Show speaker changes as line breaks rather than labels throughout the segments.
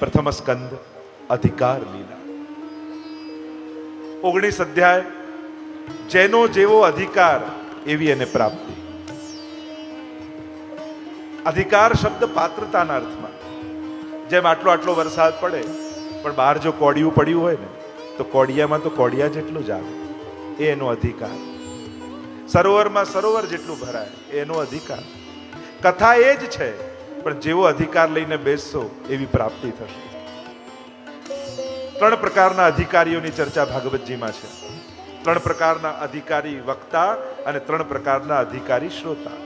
પ્રથમ સ્કંદ અધિકાર લીલા 19 અધ્યાય. જેનો જેવો અધિકાર એવી એને પ્રાપ્તિ. અધિકાર શબ્દ પાત્રતાના અર્થમાં. જેમ આટલો આટલો વરસાદ પડે પણ બહાર જો કોડિયું પડ્યું હોય ને તો કોડિયામાં તો કોડિયા જેટલું જ આવે, એ એનો અધિકાર. સરોવરમાં સરોવર જેટલું ભરાય એનો અધિકાર. કથા એ જ છે, પણ જેવો અધિકાર લઈને બેસશો એવી પ્રાપ્તિ થશે. 3 પ્રકારના અધિકારીઓની ચર્ચા ભાગવતજીમાં છે. 3 પ્રકારના અધિકારી વક્તા અને 3 પ્રકારના અધિકારી શ્રોતા.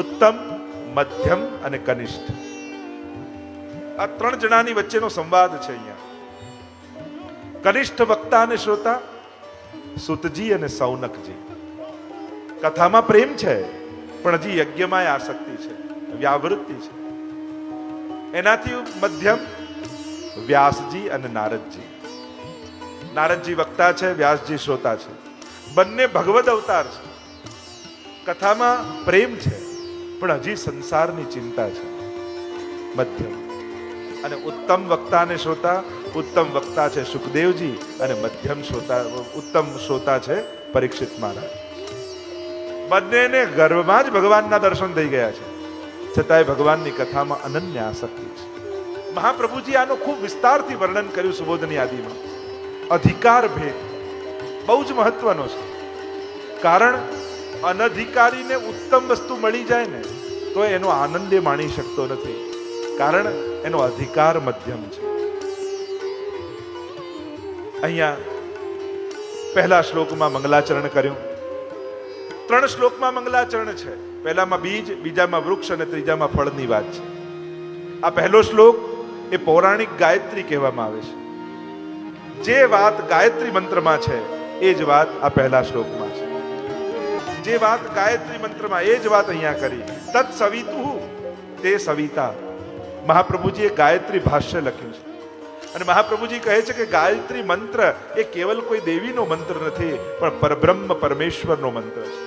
ઉત્તમ, મધ્યમ અને કનિષ્ઠ. આ 3 જણાની વચ્ચેનો સંવાદ છે અહીંયા. કનિષ્ઠ વક્તા અને શ્રોતા સુતજી અને સૌનકજી. કથામાં પ્રેમ છે પણ હજી યજ્ઞમાં આસક્તિ છે, વ્યાવૃત્તિ છે. એનાથી મધ્યમ વ્યાસજી અને નારદજી. નારદજી વક્તા છે, વ્યાસજી શ્રોતા છે. બંને ભગવદ અવતાર છે. કથામાં પ્રેમ છે પણ હજી સંસારની ચિંતા છે, મધ્યમ. અને ઉત્તમ વક્તા અને શ્રોતા. ઉત્તમ વક્તા છે સુખદેવજી અને મધ્યમ શ્રોતા, ઉત્તમ શ્રોતા છે પરીક્ષિત મહારાજ. બંનેને ગર્ભમાં જ ભગવાનના દર્શન થઈ ગયા છે, છતાંય ભગવાનની કથામાં અનન્ય આસક્તિ છે. મહાપ્રભુજી આનો ખૂબ વિસ્તારથી વર્ણન કર્યું સુબોધની આદિમાં. અધિકાર ભેદ બહુ જ મહત્વનો છે. કારણ અનધિકારીને ઉત્તમ વસ્તુ મળી જાય ને તો એનો આનંદ એ માણી શકતો નથી, કારણ એનો અધિકાર મધ્યમ છે. અહીંયા પહેલા શ્લોકમાં મંગલાચરણ કર્યું. 3 શ્લોકમાં મંગલાચરણ છે. પહેલામાં બીજ, બીજામાં વૃક્ષ અને ત્રીજામાં ફળની વાત છે. આ પહેલો શ્લોક એ પૌરાણિક ગાયત્રી કહેવામાં આવે છે. જે વાત ગાયત્રી મંત્રમાં છે એ જ વાત આ પહેલા શ્લોકમાં છે. જે વાત ગાયત્રી મંત્રમાં એ જ વાત અહીંયા કરી. તત્ સવિતુ તે સવિતા. મહાપ્રભુજીએ ગાયત્રી ભાષ્ય લખ્યું છે અને મહાપ્રભુજી કહે છે કે ગાયત્રી મંત્ર એ કેવલ કોઈ દેવીનો મંત્ર નથી, પણ પરબ્રહ્મ પરમેશ્વરનો મંત્ર છે.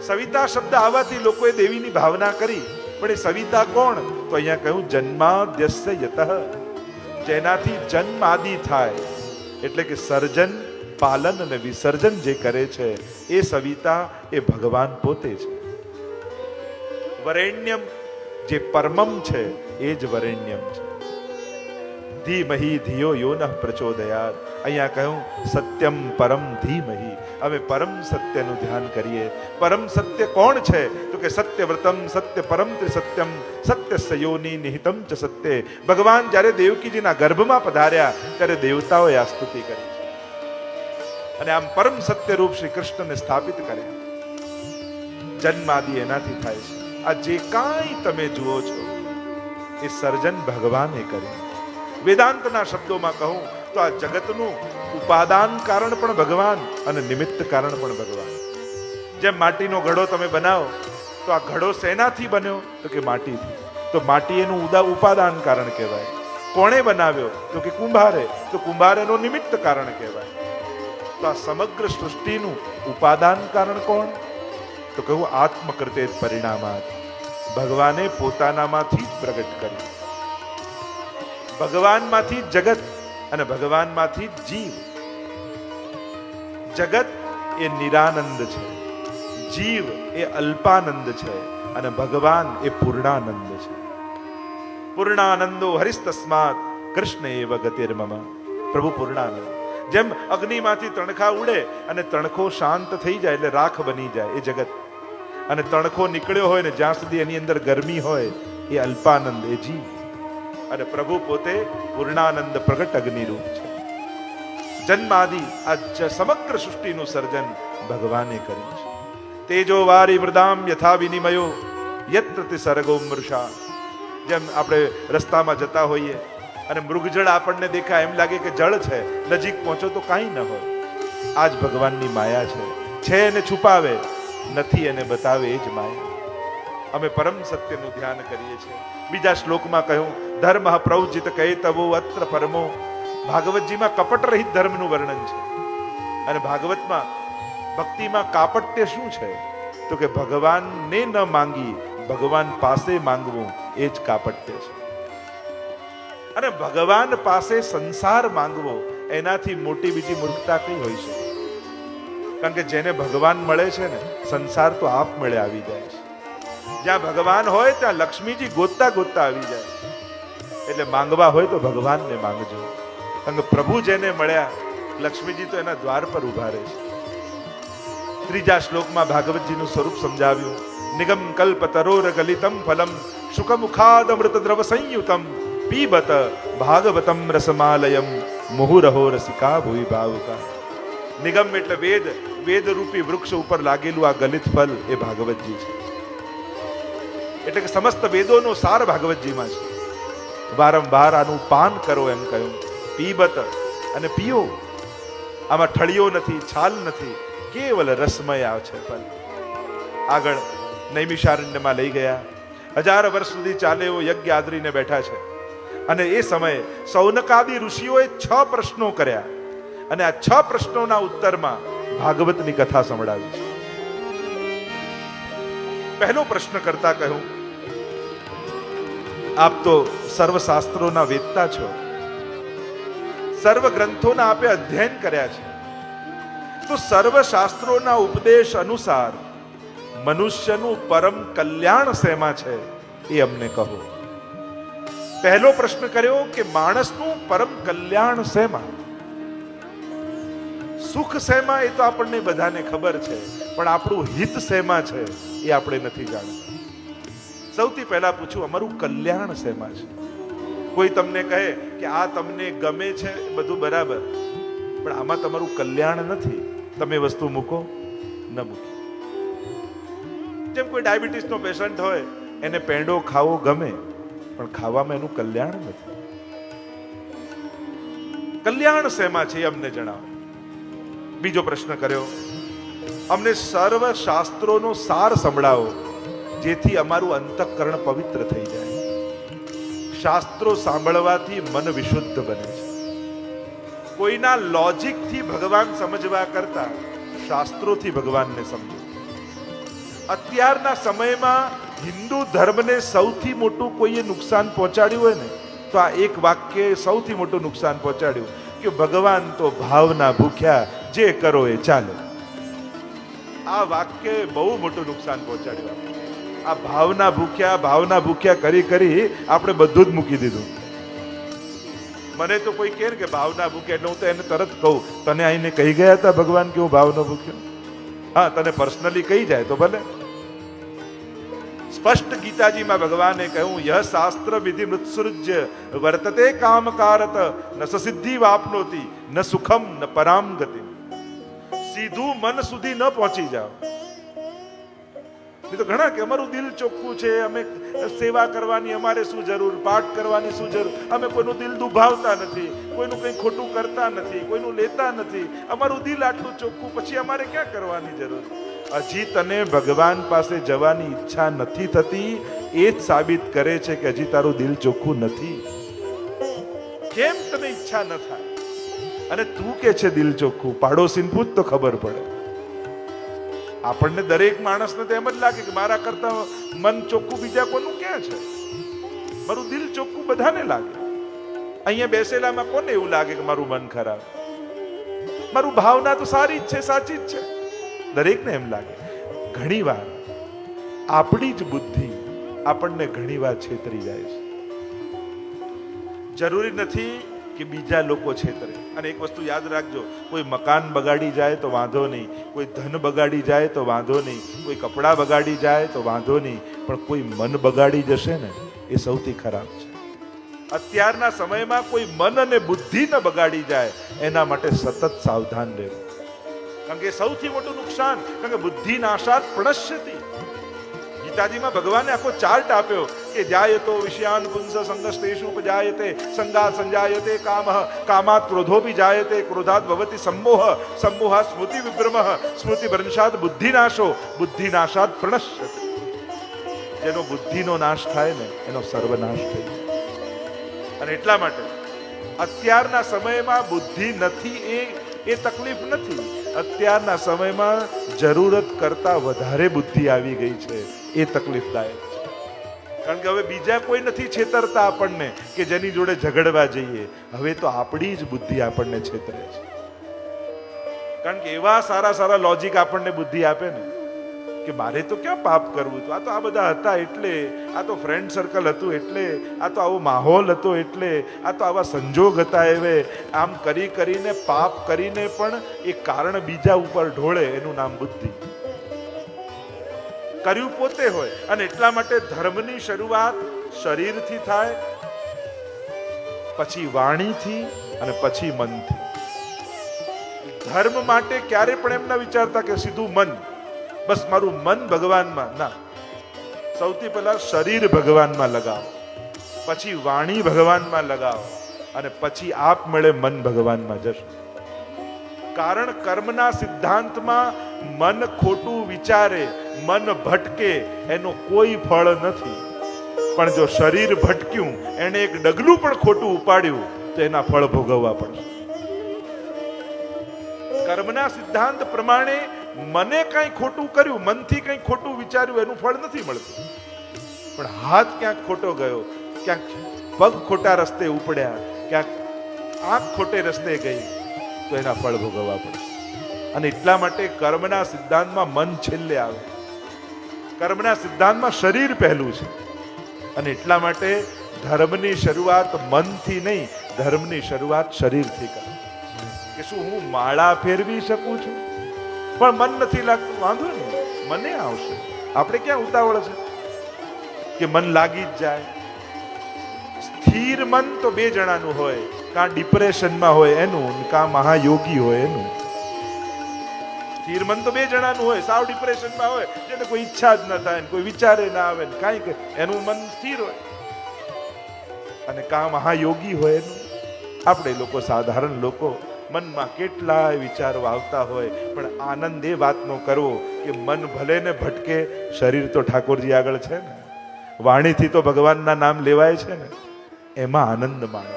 સવિતા શબ્દ આવવાથી લોકોએ દેવીની ભાવના કરી, પણ એ સવિતા કોણ? તો અહીંયા કહ્યું જન્માદ્યસ્ય યતઃ. જેનાથી જન્મ આદિ થાય, એટલે કે સર્જન, પાલન અને વિસર્જન જે કરે છે એ સવિતા એ ભગવાન પોતે છે. વરેણ્યમ જે પરમમ છે એ જ વરેણ્યમ છે. ધીમહિ ધિયો યો નઃ પ્રચોદયાત. અહીંયા કહ્યું સત્યમ પરમ ધીમહિ. અમે પરમ સત્યનું ધ્યાન કરીએ. પરમ સત્ય કોણ છે? તો કે સત્યવ્રતમ સત્ય પરમ ત્રિસત્યમ સત્યસ્ય યોનિ નિહિતમ ચ સત્ય. ભગવાન જ્યારે દેવકીજીના ગર્ભમાં પધાર્યા ત્યારે દેવતાઓએ આ સ્તુતિ કરી છે અને આમ પરમ સત્ય રૂપ શ્રી કૃષ્ણને સ્થાપિત કર્યા. જન્માદિ એનાથી થાય છે. આ જે કાંઈ તમે જુઓ છો એ સર્જન ભગવાને કર્યું. વેદાંતના શબ્દોમાં કહું તો આ જગતનું ઉપાદાન કારણ પણ ભગવાન અને નિમિત્ત કારણ પણ ભગવાન. જેમ માટીનો ઘડો તમે બનાવો તો આ ઘડો શેનાથી બન્યો? તો કે માટીથી. તો માટી એનું ઉપાદાન કારણ કહેવાય. કોણે બનાવ્યો? તો કે કુંભારે. તો કુંભાર એનું નિમિત્ત કારણ કહેવાય. તો આ સમગ્ર સૃષ્ટિનું ઉપાદાન કારણ કોણ? તો કહું આત્મકૃતે પરિણામાત. ભગવાને પોતાનામાંથી જ પ્રગટ કર્યું. ભગવાનમાંથી જગત અને ભગવાનમાંથી જીવ. જગત એ નિરાનંદ છે, જીવ એ અલ્પાનંદ છે અને ભગવાન એ પૂર્ણાનંદ છે. પૂર્ણાનંદો હરિસ્તસ્માત કૃષ્ણ એવ ગતિર્મમ. પ્રભુ પૂર્ણાનંદ. જેમ અગ્નિમાંથી તણખા ઉડે અને તણખો શાંત થઈ જાય એટલે રાખ બની જાય એ જગત, અને તણખો નીકળ્યો હોય ને જ્યાં સુધી એની અંદર ગરમી હોય એ અલ્પાનંદ, એ જીવ. અને પ્રભુ પોતે પૂર્ણાનંદ પ્રગટ અગ્નિ રૂપ છે. જન્માદિ આ સમગ્ર સૃષ્ટિનું સર્જન ભગવાને કર્યું છે. તેજો વારી મૃદામ યથા વિનિમયો યત્ર સર્ગો મૃષા. જેમ આપણે રસ્તામાં જતા હોઈએ અને મૃગજળ આપણને દેખાય, એમ લાગે કે જળ છે, નજીક પહોંચો તો કાંઈ ન હોય. આ જ ભગવાનની માયા છે એને છુપાવે, નથી એને બતાવે, એ જ માયા. અમે પરમ સત્યનું ધ્યાન કરીએ છીએ. બીજા શ્લોકમાં કહ્યું ધર્મ પ્રવજિત કહે તવો અત્ર પરમો. ભાગવતજીમાં કપટ રહિત ધર્મનું વર્ણન છે અને ભાગવતમાં ભક્તિમાં કાપટ્ય શું છે? તો કે ભગવાનને ન માંગી ભગવાન પાસે માંગવું એ જ કાપટ્ય છે. અને ભગવાન પાસે સંસાર માંગવો એનાથી મોટી બીજી મૂર્ખતા કઈ હોઈ શકે? કારણ કે જેને ભગવાન મળે છે ને, સંસાર તો આપમેળે આવી જાય છે. જ્યાં ભગવાન હોય ત્યાં લક્ષ્મીજી ગોતતા ગોતતા આવી જાય. એટલે માંગવા હોય તો ભગવાનને માંગજો. કારણ કે પ્રભુ જેને મળ્યા, લક્ષ્મીજી તો એના દ્વાર પર ઉભા રહે છે. ત્રીજા શ્લોકમાં ભાગવતજીનું સ્વરૂપ સમજાવ્યું. નિગમ કલ્પ તરોર ગલિતમ ફલમ શુકમુખાદ અમૃત દ્રવ સંયુતમ પીબત ભાગવતમ રસમાલયમ મુહુરહો રસિકા ભૂમિ ભાવુકા. નિગમ એટલે વેદ, વેદ રૂપી વૃક્ષ ઉપર લાગેલું આ ગલિત ફલ એ ભાગવતજી છે. એટલે કે સમસ્ત વેદોનો સાર ભાગવતજીમાં છે. વારંવાર આનું પાન કરો એમ કહ્યું. પીબત અને પીઓ. આમાં ઠળિયો નથી, છાલ નથી, કેવલ રસમય છે ફલ. આગળ નૈમિષારણ્યમાં લઈ ગયા. 1000 વર્ષ સુધી ચાલે એવો યજ્ઞ આદરીને બેઠા છે. અને એ સમયે સૌનકાદી ઋષિઓએ 6 પ્રશ્નો કર્યા. અને આ 6 પ્રશ્નોના ઉત્તરમાં ભાગવતની કથા સંભળાવી છે. પહેલો પ્રશ્ન કરતા કહ્યું, આપ તો સર્વશાસ્ત્રોના વેદતા છો, સર્વ ગ્રંથોના આપે અધ્યયન કર્યા છે, તો સર્વશાસ્ત્રોના ઉપદેશ અનુસાર મનુષ્યનું પરમ કલ્યાણ શેમાં છે એ અમને કહો. પહેલો પ્રશ્ન કર્યો કે માણસનું પરમ કલ્યાણ શેમાં? સુખ શેમાં એ તો આપણને બધાને ખબર છે, પણ આપણું હિત શેમાં છે એ આપણે નથી જાણતા. સૌથી પહેલા પૂછું, અમારું કલ્યાણ શેમાં છે? કોઈ તમને કહે કે આ તમને ગમે છે, બધું બરાબર, પણ આમાં તમારું કલ્યાણ નથી, તમે વસ્તુ મૂકો ન મૂકી. જેમ કોઈ ડાયાબિટીસ નો પેશન્ટ હોય, એને પેંડો ખાવો ગમે, પણ ખાવામાં એનું કલ્યાણ નથી. કલ્યાણ શેમાં છે એ અમને જણાવો. બીજો પ્રશ્ન કર્યો, અમને સર્વ શાસ્ત્રોનો સાર સંભળાવો, જેથી અમારું અંતઃકરણ પવિત્ર થઈ જાય. શાસ્ત્રો સાંભળવાથી મન વિશુદ્ધ બને છે. કોઈના લોજિકથી ભગવાન સમજવા કરતા શાસ્ત્રોથી ભગવાનને સમજો. અત્યારના સમયમાં હિન્દુ ધર્મને સૌથી મોટું કોઈએ નુકસાન પહોંચાડ્યું હોય ને, તો આ એક વાક્ય સૌથી મોટું નુકસાન પહોંચાડ્યું કે ભગવાન તો ભાવના ભૂખ્યા, જે કરો એ ચાલે. આ વાક્ય બહુ મોટું નુકસાન પહોંચાડ્યું. આ ભાવના ભૂખ્યા કરી કરી આપણે બધું જ મૂકી દીધું. મને તો કોઈ કહે કે ભાવના ભૂખ્યા, એટલે હું તો એને તરત કહું, તને આઈને કહી ગયા હતા ભગવાન કે હું ભાવનો ભૂખ્યો? હા, તને પર્સનલી કહી જાય તો ભલે. સ્પષ્ટ ગીતાજીમાં ભગવાને કહ્યું, યહ શાસ્ત્ર વિધિ મૃત્સૃજ્ય વર્તતે કામકારત ન સિદ્ધિ વાપનોતી ન સુખમ ન પરામ ગતિ. સીધું મન સુધી ન પહોંચી જાઓ. તો ઘણા કે અમારું દિલ ચોખ્ખું છે, અમે સેવા કરવાની અમારે શું જરૂર, પાઠ કરવાની શું જરૂર, અમે કોઈનું દિલ દુભાવતા નથી, કોઈનું કંઈ ખોટું કરતા નથી, કોઈનું લેતા નથી, અમારું દિલ આટલું ચોખ્ખું, પછી અમારે ક્યાં કરવાની જરૂર? હજી તને ભગવાન પાસે જવાની ઈચ્છા નથી થતી, એ જ સાબિત કરે છે કે હજી તારું દિલ ચોખ્ખું નથી. કેમ તને ઈચ્છા ન થાય? અને તું કે છે દિલ ચોખ્ખું, પાડોશીને પૂછ તો ખબર પડે. આપણને દરેક માણસને તો એમ જ લાગે કે મારા કરતા મન ચોખ્ખું બીજા કોનું ક્યાં છે? મારું દિલ ચોખ્ખું બધાને લાગે. અહીંયા બેસેલામાં કોને એવું લાગે કે મારું મન ખરાબ? મારું ભાવના તો સારી જ છે, સાચી જ છે, દરેકને એમ લાગે. ઘણીવાર આપણી જ બુદ્ધિ આપણને ઘણીવાર છેતરી જાય છે. જરૂરી નથી કે બીજા લોકો છેતરે. અને એક વસ્તુ યાદ રાખજો, કોઈ મકાન બગાડી જાય તો વાંધો નહીં, કોઈ ધન બગાડી જાય તો વાંધો નહીં, કોઈ કપડાં બગાડી જાય તો વાંધો નહીં, પણ કોઈ મન બગાડી જશે ને, એ સૌથી ખરાબ છે. અત્યારના સમયમાં કોઈ મન અને બુદ્ધિ ન બગાડી જાય એના માટે સતત સાવધાન રહેવું. કારણ કે સૌથી મોટું નુકસાન, કારણ કે બુદ્ધિ નાશાત પ્રણશ્યતિ. ગીતાજીમાં ભગવાને આખો ચાર્ટ આપ્યો કે જાયતો વિષયાન પુંસ સંગસ્તેષુ ઉપજાયતે સંગાત સંજાયતે કામઃ કામાત ક્રોધોપી જાયતે ક્રોધાત ભવતિ सम्मोह सम्मोहात् સ્મૃતિ વિભ્રમઃ સ્મૃતિ ભ્રંશાત બુદ્ધિનાશો બુદ્ધિનાશાત પ્રણશ્યતિ. જેનો બુદ્ધિનો નાશ થાય ને, એનો સર્વનાશ થઈ જાય. અને એટલા માટે અત્યારના સમયમાં બુદ્ધિ નથી એ તકલીફ નથી. અત્યારના સમયમાં જરૂરત કરતા વધારે બુદ્ધિ આવી ગઈ છે. એ તકલીફદાયક છે. કારણ કે હવે બીજા કોઈ નથી છેતરતા આપણને કે જેની જોડે ઝઘડવા જઈએ. હવે તો આપણી જ બુદ્ધિ આપણને છેતરે છે. કારણ કે એવા સારા સારા લોજિક આપણને બુદ્ધિ આપે ને કે મારે તો ક્યાં પાપ કરવું હતું, આ તો આ બધા હતા એટલે, આ તો ફ્રેન્ડ સર્કલ હતું એટલે, આ તો આવો માહોલ હતો એટલે, આ તો આવા સંજોગ હતા એવે, આમ કરી કરીને પાપ કરીને પણ એ કારણ બીજા ઉપર ઢોળે, એનું નામ બુદ્ધિ. કર્યું પોતે હોય. અને એટલા માટે ધર્મની શરૂઆત શરીરથી થાય, પછી વાણીથી અને પછી મનથી. ધર્મ માટે ક્યારે પણ એમ ના વિચારતા કે સીધું મન, બસ મારું મન ભગવાનમાં. ના, સૌથી પહેલા શરીર ભગવાનમાં લગાવો, પછી વાણી ભગવાનમાં લગાવો અને પછી આપમેળે મન ભગવાનમાં જશે. કારણ કર્મના સિદ્ધાંતમાં મન ખોટું વિચારે, મન ભટકે, એનો કોઈ ફળ નથી. પણ જો શરીર ભટક્યું, એને એક ડગલું પણ ખોટું ઉપાડ્યું તો એના ફળ ભોગવવા પડશે. કર્મના સિદ્ધાંત પ્રમાણે મને કંઈ ખોટું કર્યું, મનથી કંઈ ખોટું વિચાર્યું, એનું ફળ નથી મળતું. પણ હાથ ક્યાંક ખોટો ગયો, ક્યાંક પગ ખોટા રસ્તે ઉપડ્યા, ક્યાંક આંખ ખોટે રસ્તે ગઈ તો એના ફળ ભોગવવા પડે. અને એટલા માટે કર્મના સિદ્ધાંતમાં મન છેલ્લે આવે. કર્મના સિદ્ધાંતમાં શરીર પહેલું છે. અને એટલા માટે ધર્મની શરૂઆત મનથી નહીં, ધર્મની શરૂઆત શરીરથી કરો. કે શું હું માળા ફેરવી શકું છું પણ મન નથી લાગતું? વાંધો નહીં, મને આવશે. આપણે ક્યાં ઉતાવળ છે કે મન લાગી જ જાય? સ્થિર મન તો બે જણાનું હોય, કાં ડિપ્રેશનમાં હોય એનું, કાં મહાયોગી હોય એનું. સ્થિર મન તો બે જણાનું હોય, સાવ ડિપ્રેશનમાં હોય, જેને કોઈ ઈચ્છા જ ન થાય, કોઈ વિચારે ના આવે, કાંઈ એનું મન સ્થિર હોય. અને કાં મહાયોગી હોય એનું. આપણે લોકો સાધારણ લોકો મનમાં કેટલાય વિચારો આવતા હોય, પણ આનંદ એ વાતનો કરવો કે મન ભલે ને ભટકે, શરીર તો ઠાકોરજી આગળ છે ને, વાણીથી તો ભગવાનના નામ લેવાય છે ને, એમાં આનંદ માણો.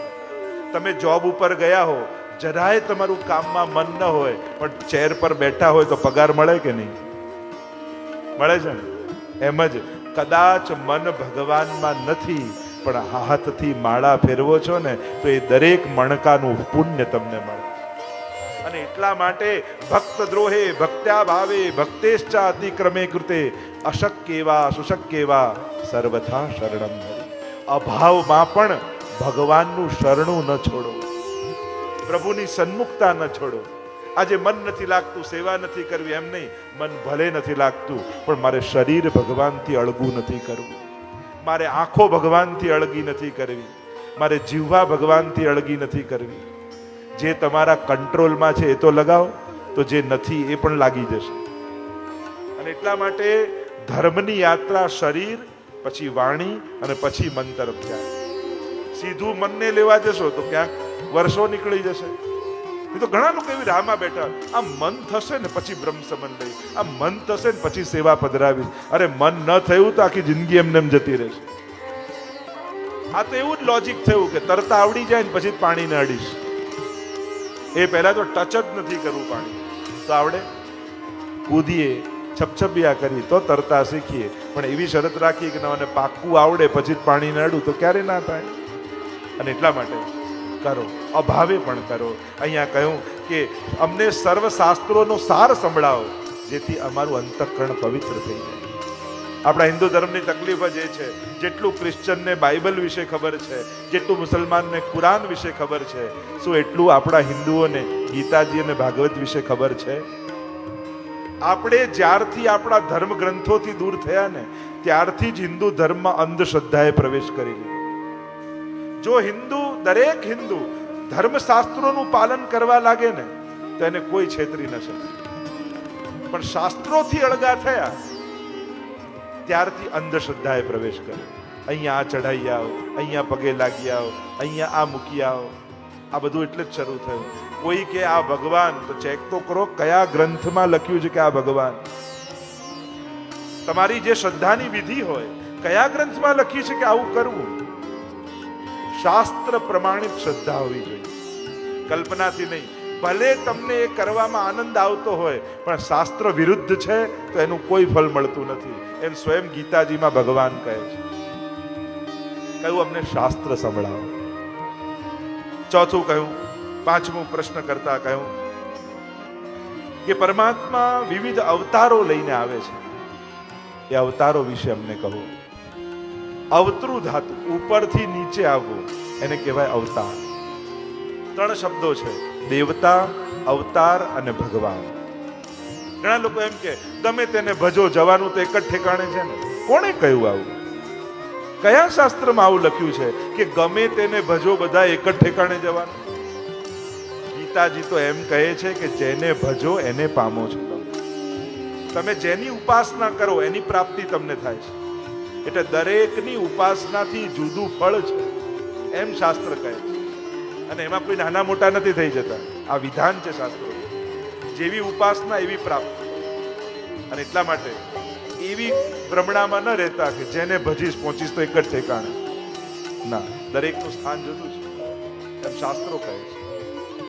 તમે જોબ ઉપર ગયા હો, જરાય તમારું કામમાં મન ન હોય, પણ ચેર પર બેઠા હોય તો પગાર મળે કે નહીં? મળે છે ને. એમ જ કદાચ મન ભગવાનમાં નથી, પણ હાથથી માળા ફેરવો છો ને તો એ દરેક મણકાનું પુણ્ય તમને મળે. અને એટલા માટે ભક્ત દ્રોહે ભક્ત્યા ભાવે ભક્તેશ્ચા અતિક્રમે કૃતે અશક્યેવા સુશક્યેવા સર્વથા શરણમ હરિ. અભાવમાં પણ ભગવાનનું શરણું ન છોડો, પ્રભુની સન્મુખતા ન છોડો. આજે મન નથી લાગતું, સેવા નથી કરવી, એમ નહીં. મન ભલે નથી લાગતું, પણ મારે શરીર ભગવાનથી અળગું નથી કરવું, મારે આંખો ભગવાનથી અળગી નથી કરવી, મારે જીવવા ભગવાનથી અળગી નથી કરવી. જે તમારા કંટ્રોલમાં છે એ તો લગાવો, તો જે નથી એ પણ લાગી જશે. અને એટલા માટે ધર્મની યાત્રા શરીર, પછી વાણી અને પછી મન તરફ જાય. સીધું મનને લેવા જશો તો ક્યાંક વર્ષો નીકળી જશે. એ તો ઘણા લોકો એવી રાહમાં બેઠા, આ મન થશે ને પછી બ્રહ્મ સંબંધ લઈ, આ મન થશે ને પછી સેવા પધરાવી. અરે મન ન થયું તો આખી જિંદગી એમને એમ જતી રહેશે. આ તો એવું જ લોજિક થયું કે તરતા આવડી જાય ને પછી પાણીને અડીશ. એ પહેલા તો ટચ જ નથી કરવું પાણી તો આવડે? કૂદીએ, છપછપિયા કરી તો તરતા શીખીએ, પણ એવી શરત રાખી કે મને પાક્કું આવડે પછી જ પાણીને અડું તો ક્યારે ના થાય. અને એટલા માટે કરો, અભાવે પણ કરો. અહીંયા કહ્યું કે અમને સર્વ શાસ્ત્રોનો સાર સંભળાવો, જેથી અમારું અંતઃકરણ પવિત્ર થઈ જાય. આપણા હિન્દુ ધર્મની તકલીફ જ એ છે, જેટલું ક્રિશ્ચનને બાઇબલ વિશે ખબર છે, જેટલું મુસલમાનને કુરાન વિશે ખબર છે, શું એટલું આપણા હિન્દુઓને ગીતાજી અને ભાગવત વિશે ખબર છે? આપણે જ્યારથી આપણા ધર્મ ગ્રંથોથી દૂર થયા ને ત્યારથી જ હિન્દુ ધર્મમાં અંધશ્રદ્ધાએ પ્રવેશ કરી લીધો. જો દરેક હિન્દુ ધર્મશાસ્ત્રોનું પાલન કરવા લાગે ને તો એને કોઈ છેતરી ન શકે. પણ શાસ્ત્રોથી અળગા થયા ત્યારથી અંધશ્રદ્ધાએ પ્રવેશ કર્યો. અહીંયા આ ચઢાઈ આવો, અહીંયા પગે લાગી આવો, અહીંયા આ મૂકી આવો. આ બધું એટલે જ શરૂ થયું. કોઈ કે આ ભગવાન, તો ચેક તો કરો કયા ગ્રંથમાં લખ્યું છે કે આ ભગવાન. તમારી જે શ્રદ્ધાની વિધિ હોય કયા ગ્રંથમાં લખ્યું છે કે આવું કરવું? શાસ્ત્ર પ્રમાણિત શ્રદ્ધા હોવી જોઈએ, કલ્પનાથી નહીં. ભલે તમને એ કરવામાં આનંદ આવતો હોય પણ શાસ્ત્ર વિરુદ્ધ છે તો એનું કોઈ ફળ મળતું નથી. એમ સ્વયં ગીતાજીમાં ભગવાન કહે છે. કહ્યું અમને શાસ્ત્ર સંભળાવો. ચોથું કહ્યું, પાંચમું પ્રશ્ન કરતા કહ્યું કે પરમાત્મા વિવિધ અવતારો લઈને આવે છે, એ અવતારો વિશે અમને કહો. અવતરુ ધાતુ, ઉપરથી નીચે આવવું, એને કહેવાય અવતાર. 3 શબ્દો છે, દેવતા, અવતાર અને ભગવાન. ઘણા લોકો એમ કે ગમે તેને ભજો, જવાનું તો એક જ ઠેકાણે છે ને. કોણે કહ્યું આવું? કયા શાસ્ત્રમાં આવું લખ્યું છે કે ગમે તેને ભજો, બધા એક જ ઠેકાણે જવાનું? ગીતાજી તો એમ કહે છે કે જેને ભજો એને પામો છો. તમે જેની ઉપાસના કરો એની પ્રાપ્તિ તમને થાય છે. એટલે દરેકની ઉપાસનાથી જુદું ફળ છે એમ શાસ્ત્ર કહે છે. અને એમાં કોઈ નાના મોટા નથી થઈ જતા. આ વિધાન છે શાસ્ત્રો. જેવી ઉપાસના એવી પ્રાપ્તિ. અને એટલા માટે એવી ભ્રમણામાં ન રહેતા કે જેને ભજીશ પહોંચીશ તો એક જ ઠેકાણે. ના, દરેકનું સ્થાન જુદું છે એમ શાસ્ત્રો કહે છે.